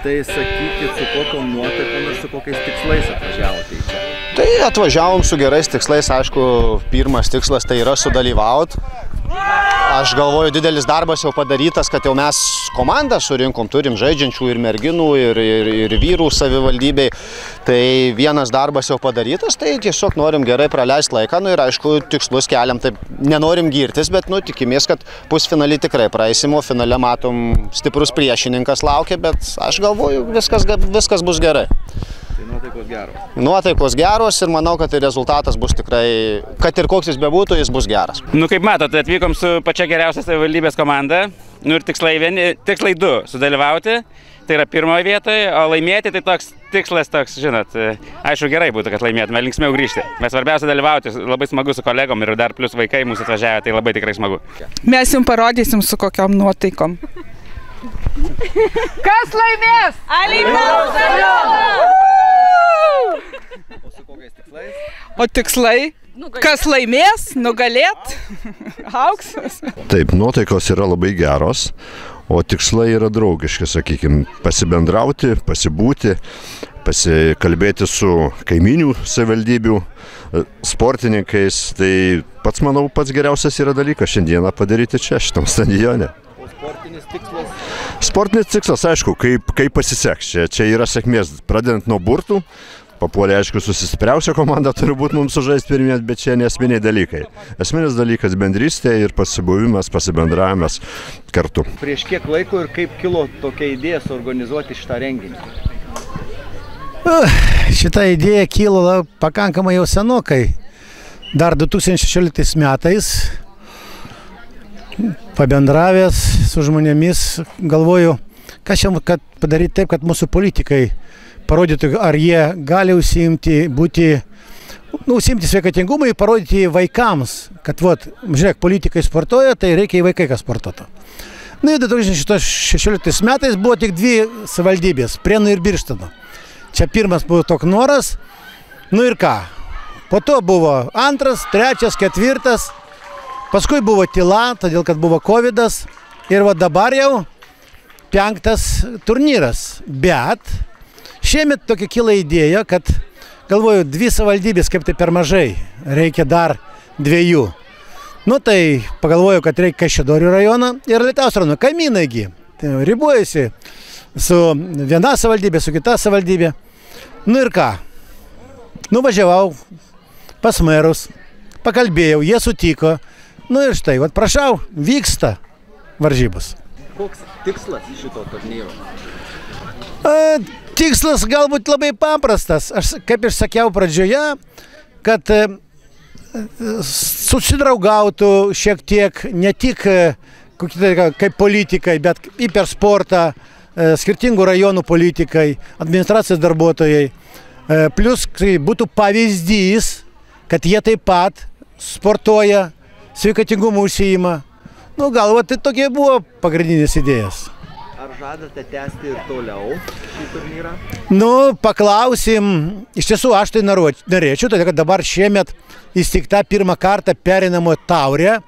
Tai sakykit, su kokiom nuotaikom ir su kokiais tikslais atvažiavote į čia? Tai atvažiavom su gerais tikslais, aišku, pirmas tikslas tai yra sudalyvauti. Aš galvoju, didelis darbas jau padarytas, kad jau mes komandą surinkom, turim žaidžiančių ir merginų, ir vyrų savivaldybei. Tai vienas darbas jau padarytas, tai tiesiog norim gerai praleisti laiką, ir aišku, tikslus keliam, taip nenorim girtis, bet tikimės, kad pusfinalį tikrai praeisim, o finale matom stiprus priešininkas laukia, bet aš galvoju, viskas bus gerai. Tai nuotaikos geros. Nuotaikos geros ir manau, kad rezultatas bus tikrai, kad ir koks jis bebūtų, jis bus geras. Kaip matote, atvykom su pačia geriausia savivaldybės komanda. Ir tikslai du - sudalyvauti, tai yra pirmoje vietoje, o laimėti tai toks tikslas, žinot, aišku gerai būtų, kad laimėtume, linksmiau grįžti. Mes svarbiausia dalyvauti, labai smagu su kolegom ir dar plus vaikai mūsų atvažiavę, tai labai tikrai smagu. Mes jums parodysim su kokiom nuotaikom. Kas laimės? Alytaus rajonas! O su kokiais tikslais? O tikslai? Kas laimės? Nugalėt? Auksas? Taip, nuotaikos yra labai geros, o tikslai yra draugiški, sakykime, pasibendrauti, pasibūti, pasikalbėti su kaiminių savivaldybių sportininkais. Tai pats, manau, pats geriausias yra dalykas šiandieną padaryti čia, šitam stadione. Sportinis tikslas? Sportinis tikslas, aišku, kaip pasiseks. Čia yra sėkmės, pradedant nuo burtų. Papuolė, aišku, susistipriausia komanda turi būti mums sužaisti pirmiems, bet čia nesminiai dalykai. Esminis dalykas bendrystė ir pasibuvimas, pasibendravimas kartu. Prieš kiek laiko ir kaip kilo tokia idėja suorganizuoti šitą renginį? Šitą idėją kilo pakankamai jau senokai. Dar 2016 metais pabendravęs su žmonėmis galvoju, ką šiandien padaryti taip, kad mūsų politikai parodytų, ar jie gali užsiimti sveikatingumą ir parodyti vaikams, kad, žiūrėk, politikai sportuoja, tai reikia į vaikai, kas sportuotų. Ir 2016 metais buvo tik dvi savivaldybės, Prienų ir Birštono. Čia pirmas buvo toks noras, ir ką. Po to buvo antras, trečias, ketvirtas, paskui buvo tyla, todėl kad buvo covidas, ir dabar jau 5. turnyras, bet šiemet tokia kila idėja, kad, galvoju, 2 savivaldybės kaip tai per mažai, reikia dar 2. Tai pagalvoju, kad reikia Kaišiadorių rajoną ir Alytaus rajoną, kaimynaigi, ribuojasi su viena savivaldybė, su kita savivaldybė. Ir ką, nuvažiavau pas merus, pakalbėjau, jie sutiko, ir štai, prašau, vyksta varžybos. Koks tikslas šito turnyro? Tikslas galbūt labai paprastas. Aš, kaip ir sakiau pradžioje, kad susidraugautų šiek tiek ne tik kaip politikai, bet ir per sportą, skirtingų rajonų politikai, administracijos darbuotojai. Plus būtų pavyzdys, kad jie taip pat sportuoja, sveikatingumu užsiima. Galbūt tai tokie buvo pagrindinės idėjas. Ar žadate tęsti ir toliau šį turnyrą? Paklausim. Iš tiesų, aš tai norėčiau, todėl kad dabar šiemet įsteigta pirmą kartą pereinamo taurė,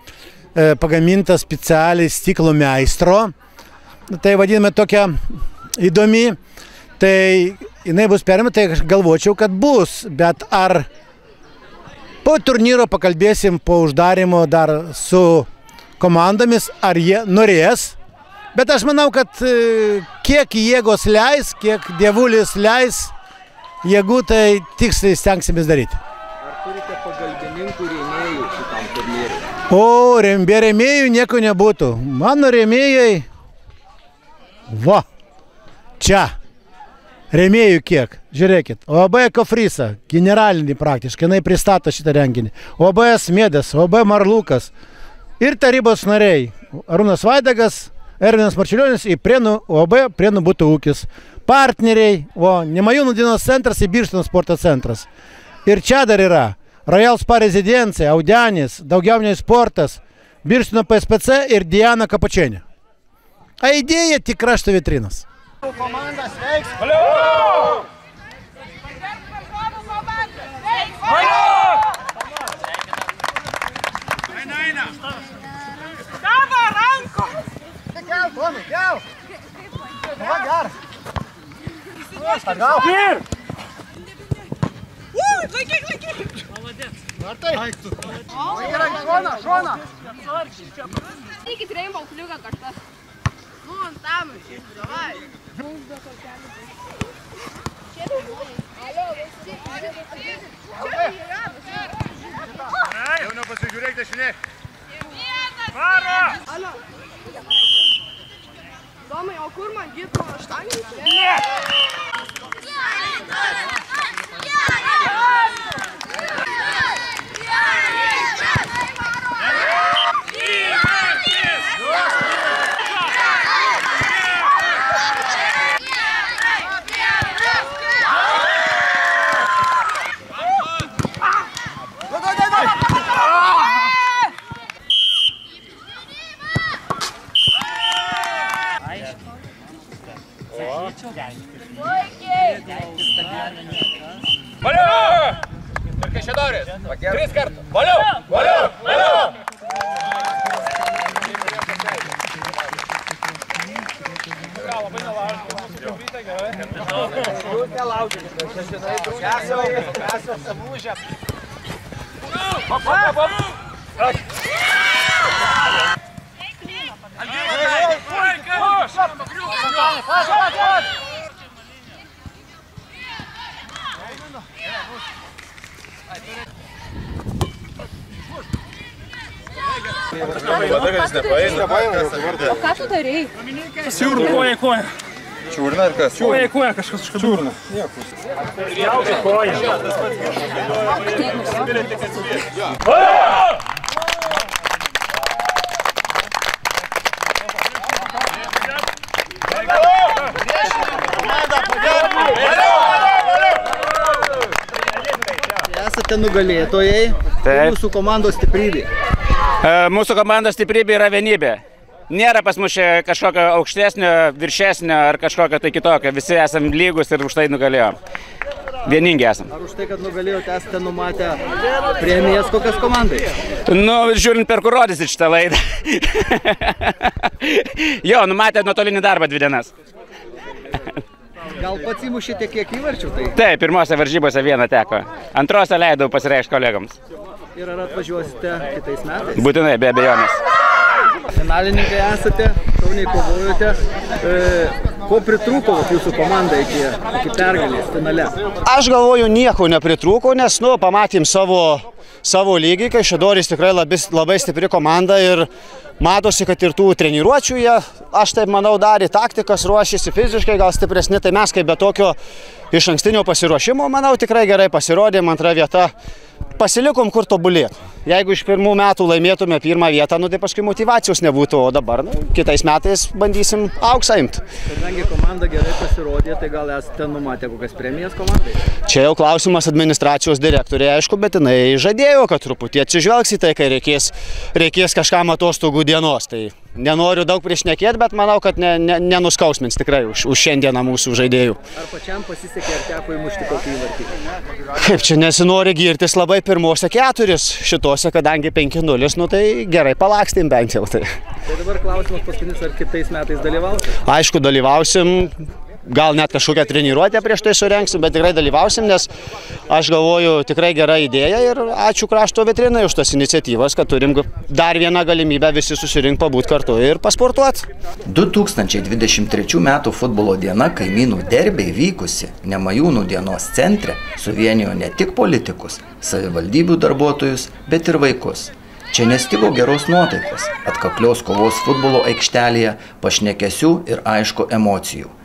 pagaminta specialiai stiklo meistro. Tai vadiname tokia įdomi. Tai jinai bus perima, tai aš galvočiau, kad bus. Bet ar po turnyro pakalbėsim po uždarimo dar su komandomis, ar jie norės. Bet aš manau, kad kiek jėgos leis, kiek dievulis leis jėgų, tai tiksliai stengsimės daryti. Ar turite pagalbininkų rėmėjų šitam turnyrui? Be rėmėjų nieko nebūtų. Mano rėmėjai, čia. Rėmėjų kiek? Žiūrėkit, OAB Kofrysa, generalinį praktiškai, jinai pristato šitą renginį. OAB Smėdas, OAB Marlukas ir tarybos nariai. Arūnas Vaidagas, Ervinas Marčiulionis į Prienų OAB, Prienų butų ūkis. Partneriai, Nemajūnų dienos centras į Birštono sporto centras. Ir čia dar yra Royal Spa rezidencija, Audenis, Daugiauniai sportas, Birštono PSPC ir Diana Kapučenė. A idėja tik krašto vitrinas. Komandas veiks. Valio! Tavo rankos! Kel, Tomai, kel! Va, geras. Eikit Rainbow kliuką kažkas. Nu, ant tam, davai. Jauniau pasižiūrėk dešinė. Domai, o kur man gytų štangį? Valiu! Ir kai Šedoris. 3 kartų. Valiu! Valiu! Valiu! Labai nelaužkite, gerai. Jūs nelaužkite. Esame samūžę. Hop! O ką tu darei? Čiurną, koja. Čiurna ar kas? Koja kažkas užkabino. Čiurna. Jaukia koja. Esate nugalėtojai, jūsų komandos stiprybė. Mūsų komandos stiprybė yra vienybė. Nėra pas mus kažkokio aukštesnio, viršesnio ar kažkokio tai kitokio. Visi esame lygus ir už tai nugalėjom. Vieningi esam. Ar už tai, kad nugalėjote, esate numatę premijas kokias komandai? Nu, žiūrint per kur rodysit šitą laidą. Jo, numatė nuotolinį darbą 2 dienas. Gal pats įmušėte kiek įvarčių tai? Taip, pirmose varžybose 1 teko. Antrose leidau pasireikšti kolegams. Ir ar atvažiuosite kitais metais? Būtinai, be abejonės. Finalininkai esate, šauniai kovojote. Ko pritrūko jūsų komandai iki pergalės finale? Aš galvoju, nieko nepritrūko, nes pamatėm savo lygį, kai Šedoris tikrai labai stipri komanda ir matosi, kad ir tų treniruočių jie, aš taip manau, darė taktikas, ruošėsi fiziškai, gal stipresni, tai mes kaip be tokio iš ankstinio pasiruošimo, manau, tikrai gerai pasirodėm, 2 vieta. Pasilikom, kur tobulėt. Jeigu iš 1 metų laimėtume 1 vietą, tai paskui motivacijos nebūtų, o dabar kitais metais bandysim auksą imti. Kadangi komanda gerai pasirodė, tai gal esate numatę kokias premijas komandai? Čia jau klausimas administracijos direktoriai, aišku, bet jinai žadėjo, kad truputį atsižvelgs į tai, kai reikės kažkam atostogų dienos. Tai nenoriu daug priešnekėti, bet manau, kad nenuskausmins tikrai už šiandieną mūsų žaidėjų. Ar pačiam pasisekė, ar teko įmušti kokį įvartį? Kaip čia nesinori girtis labai pirmose 4 šitose, kadangi 5-0, tai gerai palakstėm bent jau. Tai dabar klausimas paskutinis, ar kitais metais dalyvausim? Aišku, dalyvausim. Gal net kažkokią treniruotę prieš tai surengsim, bet tikrai dalyvausim, nes aš galvoju, tikrai gera idėja ir ačiū krašto veterinai už tas iniciatyvas, kad turim dar vieną galimybę visi susirinkti, pabūti kartu ir pasportuoti. 2023 metų futbolo diena kaimynų derbiai vykusi Nemajūnų dienos centre suvienijo ne tik politikus, savivaldybių darbuotojus, bet ir vaikus. Čia nestigo geros nuotaikos, atkaklios kovos futbolo aikštelėje, pašnekesių ir aišku emocijų.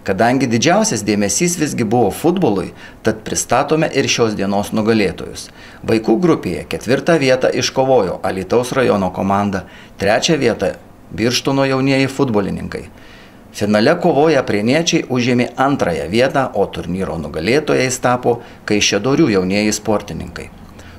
Kadangi didžiausias dėmesys visgi buvo futbolui, tad pristatome ir šios dienos nugalėtojus. Vaikų grupėje 4 vietą iškovojo Alytaus rajono komanda, 3 vietą Birštono jaunieji futbolininkai. Finale kovoję prieniečiai užėmė 2 vietą, o turnyro nugalėtojais tapo Kaišiadorių jaunieji sportininkai.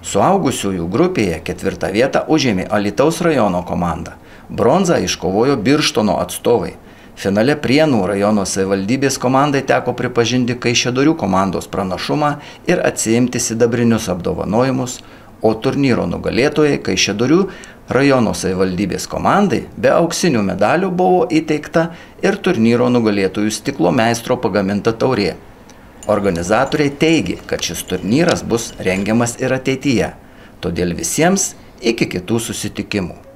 Suaugusiųjų grupėje 4 vietą užėmė Alytaus rajono komanda. Bronzą iškovojo Birštono atstovai. Finale Prienų rajono savivaldybės komandai teko pripažinti Kaišiadorių komandos pranašumą ir atsiimti sidabrinius apdovanojimus, o turnyro nugalėtojai Kaišiadorių rajono savivaldybės komandai be auksinių medalių buvo įteikta ir turnyro nugalėtojų stiklo meistro pagaminta taurė. Organizatoriai teigia, kad šis turnyras bus rengiamas ir ateityje. Todėl visiems iki kitų susitikimų.